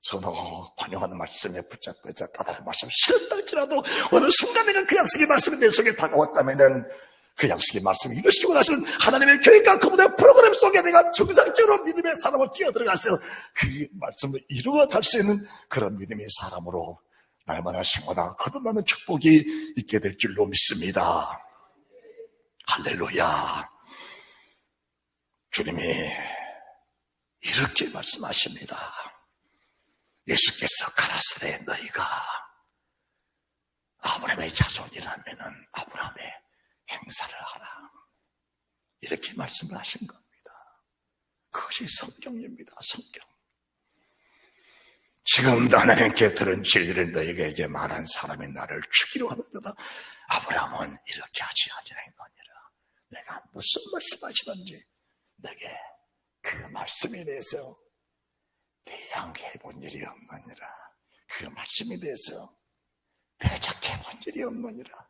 선하고 관용하는 말씀에 붙잡고자 까다로운 말씀 싫었다 할지라도 어느 순간에는 그 약속의 말씀이 내 속에 다가왔다면은 그 약속의 말씀을 이루시고 나시는 하나님의 교회가 그분의 프로그램 속에 내가 정상적으로 믿음의 사람으로 뛰어들어가서 그 말씀을 이루어갈 수 있는 그런 믿음의 사람으로 날마다 생활하고 거듭나는 축복이 있게 될 줄로 믿습니다. 할렐루야. 주님이 이렇게 말씀하십니다. 예수께서 가라사대 너희가 아브라함의 자손이라면은 아브라함의 행사를 하라, 이렇게 말씀을 하신 겁니다. 그것이 성경입니다. 성경. 지금도 하나님께 들은 진리를 너희에게 이제 말한 사람이 나를 죽이려 하는데다 아브라함은 이렇게 하지 아니하노니라. 내가 무슨 말씀하시든지 내게 그 말씀에 대해서 대항해 본 일이 없느니라. 그 말씀에 대해서 대적해 본 일이 없느니라.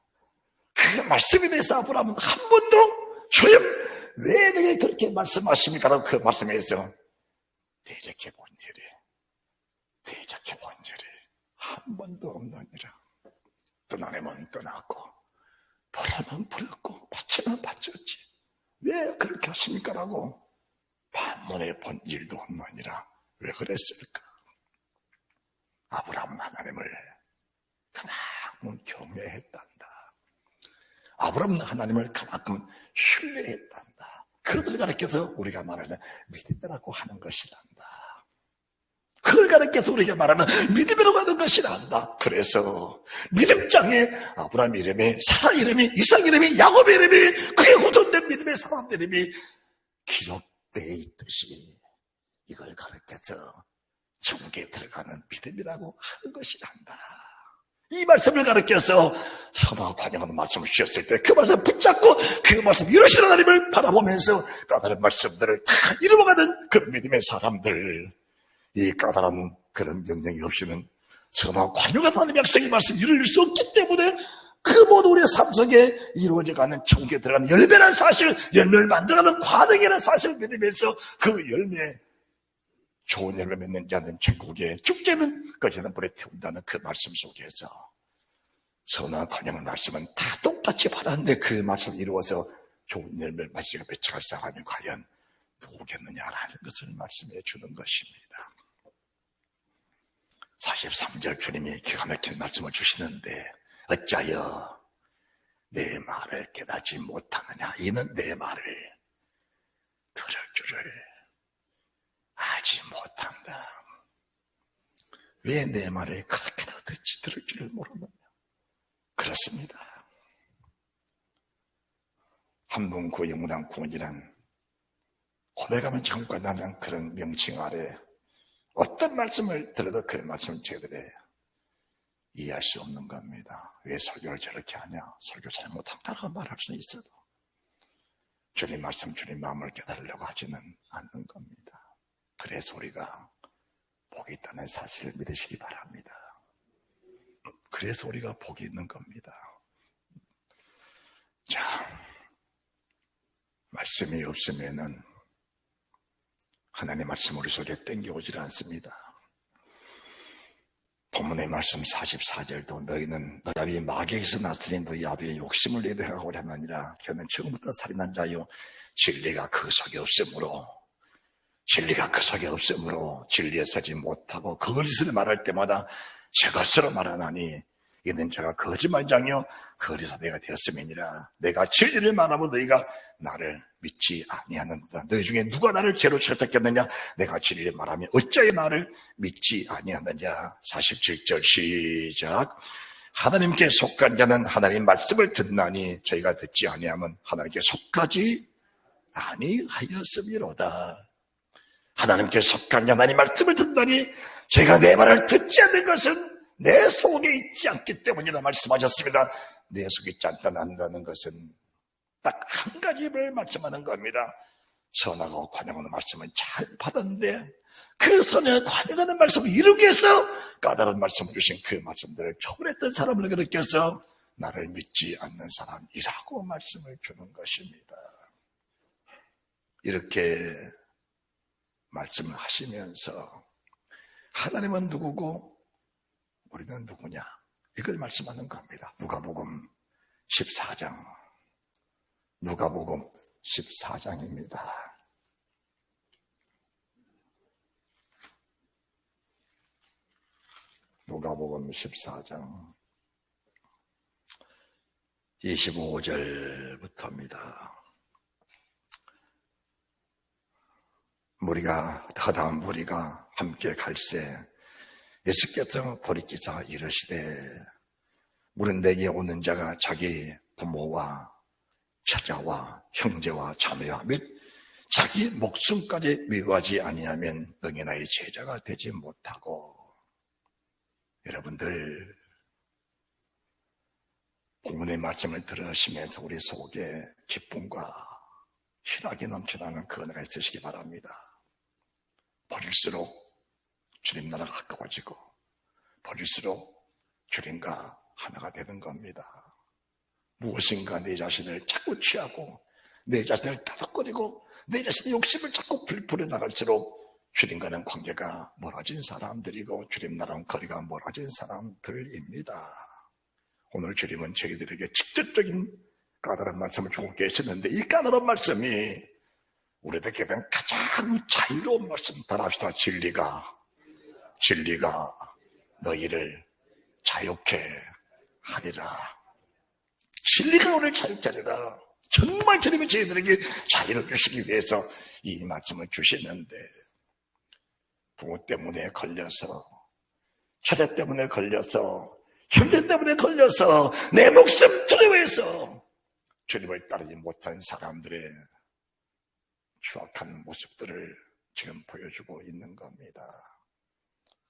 그 말씀에 대해서 아브라함은 한 번도 주님 왜 내게 그렇게 말씀하십니까? 라고 그 말씀에 대해서 대적해 본 일이 한 번도 없느니라. 떠나려면 떠났고 버리면 버렸고 받치면 받쳤지 왜 그렇게 하십니까? 라고 반문해 본 일도 없느니라. 왜 그랬을까? 아브라함은 하나님을 그만큼 경외했단다. 아브라함은 하나님을 그만큼 신뢰했단다. 그것을 가르쳐서 우리가 말하는 믿음이라고 하는 것이란다. 그걸 가르쳐서 우리가 말하는 믿음이라고 하는 것이란다. 그래서 믿음장에 아브라함 이름이, 사라 이름이, 이삭 이름이, 야곱 이름이, 그에 후손된 믿음의 사람들 이름이 기록되어 있듯이 이걸 가르쳐서 천국에 들어가는 믿음이라고 하는 것이란다. 이 말씀을 가르쳐서 선하고 관용하는 말씀을 주셨을 때 그 말씀 붙잡고 그 말씀 이루시는 하나님을 바라보면서 까다로운 말씀들을 다 이루어가는 그 믿음의 사람들, 이 까다로운 그런 명령이 없이는 선하고 관용한 하나님의 약속의 말씀 이룰 수 없기 때문에 그 모든 우리의 삶 속에 이루어져가는 천국에 들어가는 열매라는 사실, 열매를 만들어가는 과정이라는 사실을 믿으면서 그 열매, 좋은 열매 맺는 자는 천국에, 죽게는 꺼지는 불에 태운다는 그 말씀 속에서 선한 관용한 말씀은 다 똑같이 받았는데 그 말씀을 이루어서 좋은 열매를 맺지가 맺혀갈 사람이 과연 누구겠느냐라는 것을 말씀해 주는 것입니다. 43절 주님이 기가 막힌 말씀을 주시는데 어찌하여 내 말을 깨닫지 못하느냐. 이는 내 말을 들을 줄을 알지 못한다. 왜 내 말을 그렇게도 들을 줄을 모르느냐. 그렇습니다. 한문구 영문구원이란 고백하면 천국과 나는 그런 명칭 아래 어떤 말씀을 들어도 그 말씀을 제대로 이해할 수 없는 겁니다. 왜 설교를 저렇게 하냐. 설교 잘못한다고 말할 수는 있어도 주님 말씀, 주님 마음을 깨달으려고 하지는 않는 겁니다. 그래서 우리가 복이 있다는 사실을 믿으시기 바랍니다. 그래서 우리가 복이 있는 겁니다. 자, 말씀이 없으면은 하나님의 말씀 우리 속에 땡겨오질 않습니다. 본문의 말씀 44절도 너희는 너희 아비의 마귀에게서 났으니 너희 아비의 욕심을 내려 행하고 하느니라. 그는 처음부터 살인한 자요 진리가 그 속에 없으므로 진리에 서지 못하고 거짓을 말할 때마다 제 것으로 말하나니 이는 제가 거짓말장이요 그 어리석이가 되었음이니라. 내가 진리를 말하면 너희가 나를 믿지 아니하는다. 너희 중에 누가 나를 죄로 채택했느냐? 내가 진리를 말하면 어찌하여 나를 믿지 아니하느냐? 47절 시작. 하나님께 속한 자는 하나님 말씀을 듣나니 저희가 듣지 아니하면 하나님께 속하지 아니하였음이로다. 하나님께 속한 자 하나님 말씀을 듣다니 제가 내 말을 듣지 않는 것은 내 속에 있지 않기 때문이라 말씀하셨습니다. 내 속에 있지 않다는 것은 딱 한 가지를 말씀하는 겁니다. 선하고 관용하는 말씀을 잘 받았는데 그 선에 관용하는 말씀을 이루기 위해서 까다로운 말씀을 주신 그 말씀들을 초월했던 사람을 그렇게해서 나를 믿지 않는 사람이라고 말씀을 주는 것입니다. 이렇게 말씀을 하시면서 하나님은 누구고 우리는 누구냐 이걸 말씀하는 겁니다. 누가복음 14장입니다. 누가복음 14장 25절부터입니다. 허다한 무리가 함께 갈새 예수께서 돌이키사 이르시되 우리는 내게 오는 자가 자기 부모와 처자와 형제와 자매와 및 자기 목숨까지 미워하지 아니하면 너희 나의 제자가 되지 못하고. 여러분들 본문의 말씀을 들으시면서 우리 속에 기쁨과 희락이 넘쳐나는 그 은혜가 있으시기 바랍니다. 버릴수록 주님 나라가 가까워지고 버릴수록 주님과 하나가 되는 겁니다. 무엇인가 내 자신을 자꾸 취하고 내 자신을 따닥거리고 내 자신의 욕심을 자꾸 불풀어 나갈수록 주님과는 관계가 멀어진 사람들이고 주님 나라는 거리가 멀어진 사람들입니다. 오늘 주님은 저희들에게 직접적인 까다로운 말씀을 주고 계시는데 이 까다로운 말씀이 우리에게 가장 자유로운 말씀 따라합시다. 진리가 너희를 자유케 하리라. 진리가 우리를 자유케 하리라. 정말 주님이 저희들에게 자유를 주시기 위해서 이 말씀을 주시는데 부모 때문에 걸려서 처자 때문에 걸려서 형제 때문에 걸려서 내 목숨 두려워해서 주님을 따르지 못한 사람들의 추악한 모습들을 지금 보여주고 있는 겁니다.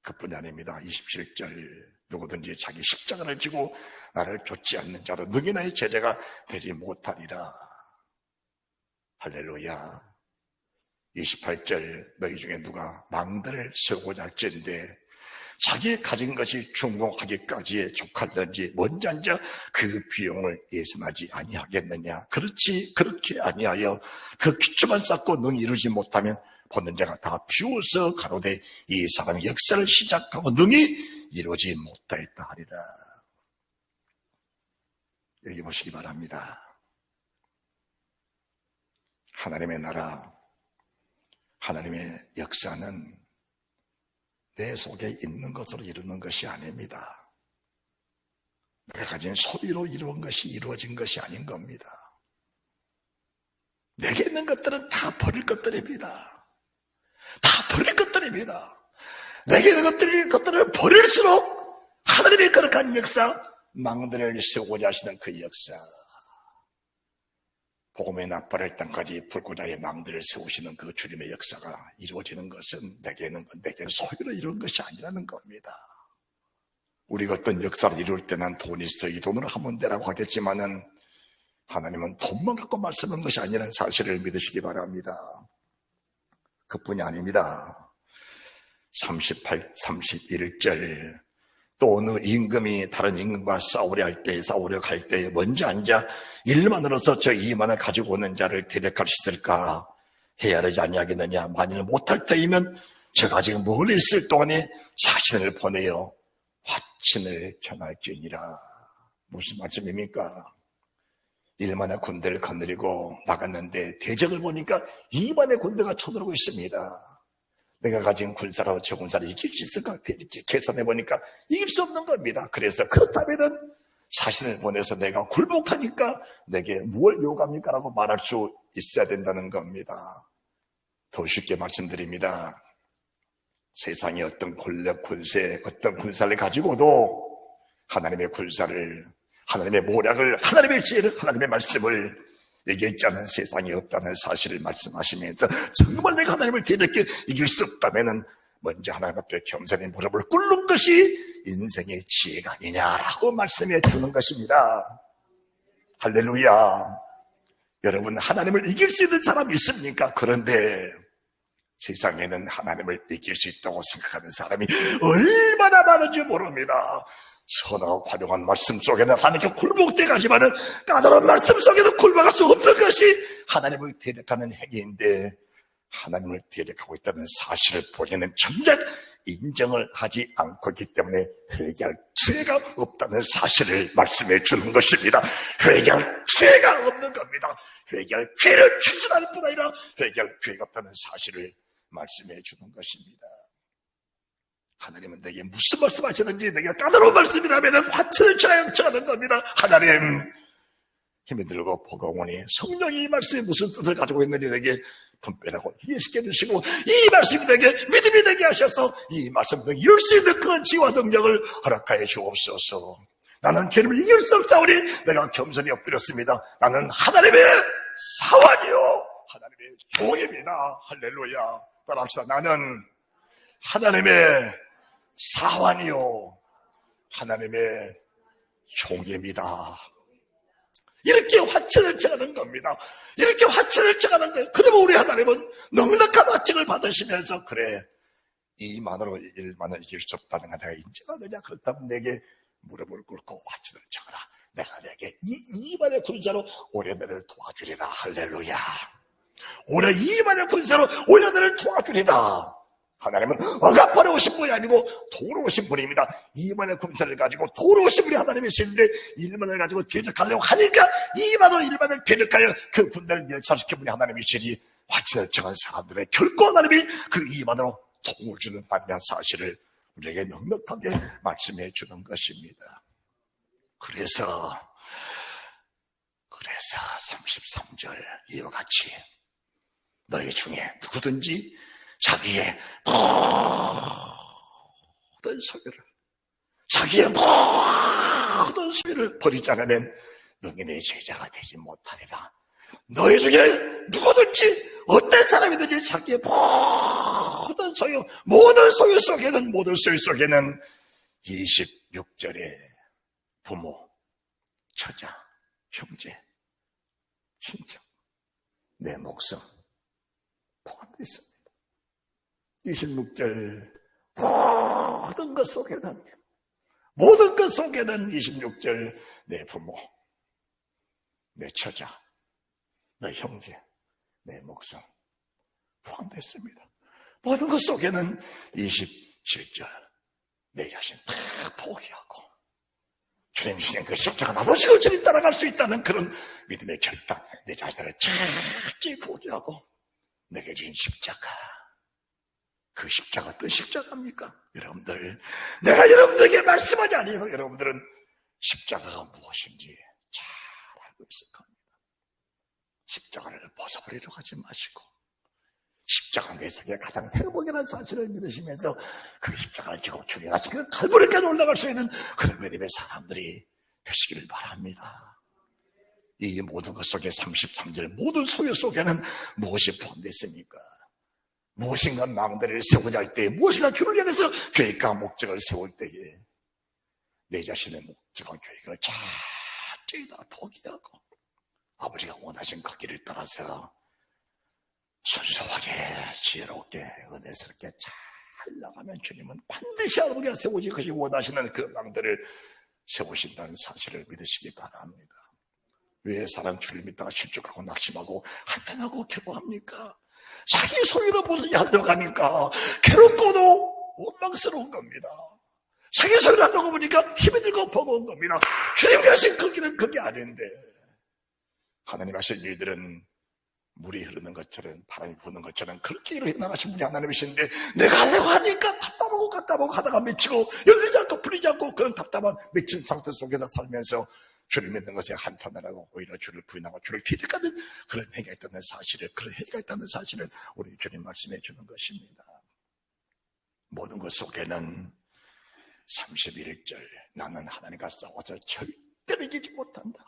그뿐이 아닙니다. 27절 누구든지 자기 십자가를 지고 나를 좇지 않는 자로 능히 나의 제자가 되지 못하리라. 할렐루야. 28절 너희 중에 누가 망대를 세우고자 할진대 자기 가진 것이 중공하기까지에 족할는지 먼저 앉아 그 비용을 예산하지 아니하겠느냐. 그렇지 그렇게 아니하여 그 기초만 쌓고 능히 이루지 못하면 보는 자가 다 비웃어 가로되 이 사람이 역사를 시작하고 능히 이루지 못하였다 하리라. 여기 보시기 바랍니다. 하나님의 나라, 하나님의 역사는 내 속에 있는 것으로 이루는 것이 아닙니다. 내가 가진 소유로 이루어진 것이 아닌 겁니다. 내게 있는 것들은 다 버릴 것들입니다. 다 버릴 것들입니다. 내게 있는 것들을 버릴수록 하나님의 거룩한 역사, 망대를 세우고자 하시는 그 역사, 복음의 나팔을 땅까지 불고자 의 망대를 세우시는 그 주님의 역사가 이루어지는 것은 내게는 소유로 이루는 것이 아니라는 겁니다. 우리가 어떤 역사를 이룰 때는 돈이 있어 이 돈으로 하면 되라고 하겠지만은 하나님은 돈만 갖고 말씀하는 것이 아니라는 사실을 믿으시기 바랍니다. 그뿐이 아닙니다. 31절 또 어느 임금이 다른 임금과 싸우려 갈 때에 먼저 앉아 일만으로서 저 이만을 가지고 오는 자를 대적할 수 있을까? 헤아리지 아니하겠느냐. 만일 못할 때이면 제가 지금 멀리 있을 동안에 사신을 보내어 화친을 전할지니라. 무슨 말씀입니까? 1만의 군대를 거느리고 나갔는데 대적을 보니까 2만의 군대가 쳐들어오고 있습니다. 내가 가진 군사로 저 군사를 이길 수 있을까? 이렇게 계산해보니까 이길 수 없는 겁니다. 그래서 그렇다면은 사신을 보내서 내가 굴복하니까 내게 무엇을 요구합니까? 라고 말할 수 있어야 된다는 겁니다. 더 쉽게 말씀드립니다. 세상에 어떤 권력, 권세, 어떤 군사를 가지고도 하나님의 군사를, 하나님의 모략을, 하나님의 지혜를, 하나님의 말씀을 얘기했지 않은 세상에 없다는 사실을 말씀하시면서 정말 내가 하나님을 대적해 이길 수 없다면 먼저 하나님 앞에 겸손히 무릎을 꿇는 것이 인생의 지혜가 아니냐라고 말씀해 주는 것입니다. 할렐루야. 여러분, 하나님을 이길 수 있는 사람이 있습니까? 그런데 세상에는 하나님을 이길 수 있다고 생각하는 사람이 얼마나 많은지 모릅니다. 선하고 활용한 말씀 속에는 하나님께 굴복돼 가지만은 까다로운 말씀 속에도 굴복할 수 없는 것이 하나님을 대적하는 행위인데, 하나님을 대적하고 있다는 사실을 본인은 정작 인정을 하지 않고 있기 때문에 회개할 기회가 없다는 사실을 말씀해 주는 것입니다. 회개할 기회가 없는 겁니다. 회개할 기회를 추진할 뿐 아니라 회개할 기회가 없다는 사실을 말씀해 주는 것입니다. 하나님은 내게 무슨 말씀하시는지, 내가 까다로운 말씀이라면 화친을 정하는 겁니다. 하나님, 힘이 들고 보고 오니 성령이 이 말씀이 무슨 뜻을 가지고 있는지 내게 분별하고 이해시켜 주시고, 이 말씀이 내게 믿음이 되게 하셔서 이 말씀을 이룰 수 있는 그런 지혜와 능력을 허락하여 주옵소서. 나는 죄를 이길 수 없사오니 내가 겸손히 엎드렸습니다. 나는 하나님의 사환이요 하나님의 종입니다. 할렐루야. 따라합시다. 나는 하나님의 사환이요 하나님의 종입니다. 이렇게 화친을 정하는 겁니다. 이렇게 화친을 정하는 거예요. 그러면 우리 하나님은 넉넉한 화친을 받으시면서, 그래, 이만으로 일만을 이길 수 없다는 거 내가 인정하느냐? 그렇다면 내게 무릎을 꿇고 화친을 정하라. 내가 내게 이만의 군사로 오래 너를 도와주리라. 할렐루야. 오래 이만의 군사로 오래 너를 도와주리라. 하나님은 억압하러 오신 분이 아니고 도우러 오신 분입니다. 이만의 군사를 가지고 도우러 오신 분이 하나님이신데, 1만을 가지고 대적하려고 하니까 2만으로 1만을 대적하여 그 군대를 멸살시킨 분이 하나님이시지, 화친을 정한 사람들의 결코 하나님이 그 2만으로 도움을 주는 하나님의 사실을 우리에게 넉넉하게 말씀해 주는 것입니다. 그래서 33절 이와 같이 너희 중에 누구든지 자기의 모든 소유를, 자기의 모든 소유를 버리지 않으면 너희 내 제자가 되지 못하리라. 너희 중에 누구든지 어떤 사람이든지 자기의 모든 소유 속에는 26절에 부모, 처자, 형제, 친척, 내 목숨 포함되어 있습니다. 26절 모든 것 속에는 26절 내 부모, 내 처자, 내 형제, 내 목숨 포함됐습니다. 모든 것 속에는 27절 내 자신 다 포기하고 주님 주신 그 십자가 나도 지금 주님 따라갈 수 있다는 그런 믿음의 결단, 내 자신을 철저히 포기하고 내게 주신 십자가, 그 십자가 어떤 십자가입니까? 여러분들, 내가 여러분들에게 말씀하지 아니해도 여러분들은 십자가가 무엇인지 잘 알고 있을 겁니다. 십자가를 벗어버리려고 하지 마시고, 십자가 내 속에 가장 행복이라는 사실을 믿으시면서 그 십자가를 지고 주님하신 그 갈보리까지 올라갈 수 있는 그런 믿음의 사람들이 되시기를 바랍니다. 이 모든 것 속에 33절 모든 소유 속에는 무엇이 포함되어 있습니까? 무엇인가 망대를 세우자 할 때, 무엇인가 주를 향해서 계획과 목적을 세울 때에 내 자신의 목적과 계획을 철저히 다 포기하고 아버지가 원하신 그 길을 따라서 순수하게 지혜롭게 은혜스럽게 잘 나가면 주님은 반드시 아버지가 세우신 것이 원하시는 그 망대를 세우신다는 사실을 믿으시기 바랍니다. 왜 사람 주를 믿다가 실족하고 낙심하고 한탄하고 괴로워합니까? 자기 소유로 무엇을 하려고 하니까 괴롭고도 원망스러운 겁니다. 자기 소유를 하려고 보니까 힘이 들고 버거운 겁니다. 주님이 하신 그 길은 그게 아닌데, 하나님 하신 일들은 물이 흐르는 것처럼 바람이 부는 것처럼 그렇게 일을 해나가신 분이 하나님이신데, 내가 하려고 하니까 답답하고 깝깝하고 하다가 미치고 열리지 않고 풀리지 않고 그런 답답한 미친 상태 속에서 살면서 주를 믿는 것에 한탄을 하고 오히려 주를 부인하고 주를 기대하는 그런 행위가 있다는 사실을, 그런 행위가 있다는 사실을 우리 주님 말씀해 주는 것입니다. 모든 것 속에는 31절, 나는 하나님과 싸워서 절대로 이기지 못한다.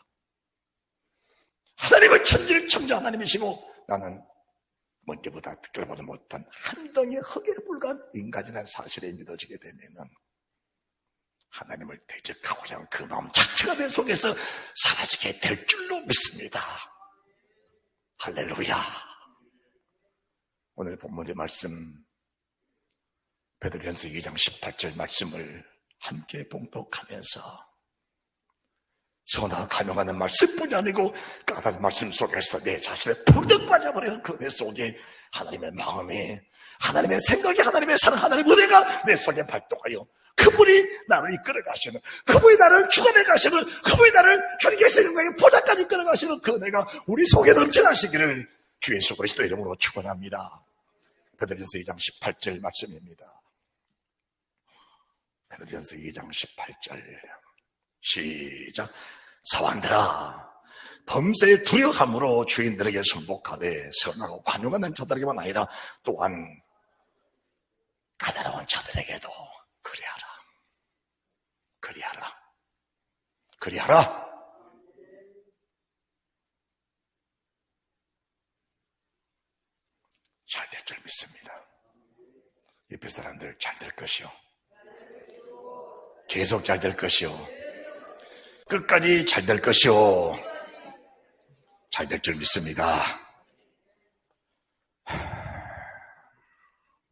하나님은 천지를 창조 하나님이시고 나는 먼저보다 특별보다 못한 한 덩이 흙에 불과한 인간이라는 사실에 믿어지게 되면은 하나님을 대적하고자 하는 그 마음 자체가 내 속에서 사라지게 될 줄로 믿습니다. 할렐루야. 오늘 본문의 말씀 베드로전서 2장 18절 말씀을 함께 봉독하면서 선하고 간용하는 말씀뿐이 아니고 까다로운 말씀 속에서 내 자신을 펑덕 빠져버리는 그 내 속에 하나님의 마음이, 하나님의 생각이, 하나님의 사랑, 하나님의 은혜가 내 속에 발동하여 그분이 나를 이끌어 가시는, 그분이 나를 주관해 가시는, 그분이 나를 주님께서 있는 거에 보좌까지 이끌어 가시는 그 은혜가 우리 속에 넘쳐나시기를 주 예수 그리스도 이름으로 축원합니다. 베드로전서 2장 18절 말씀입니다. 베드로전서 2장 18절 시작. 사원들아, 범죄에 두려움으로 주인들에게 순복하되 선하고 관용하는 자들에게만 아니라 또한 까다로운 자들에게도 그리하라. 그리하라. 그리하라. 잘 될 줄 믿습니다. 옆에 사람들 잘 될 것이요, 계속 잘 될 것이요, 끝까지 잘 될 것이요, 잘 될 줄 믿습니다.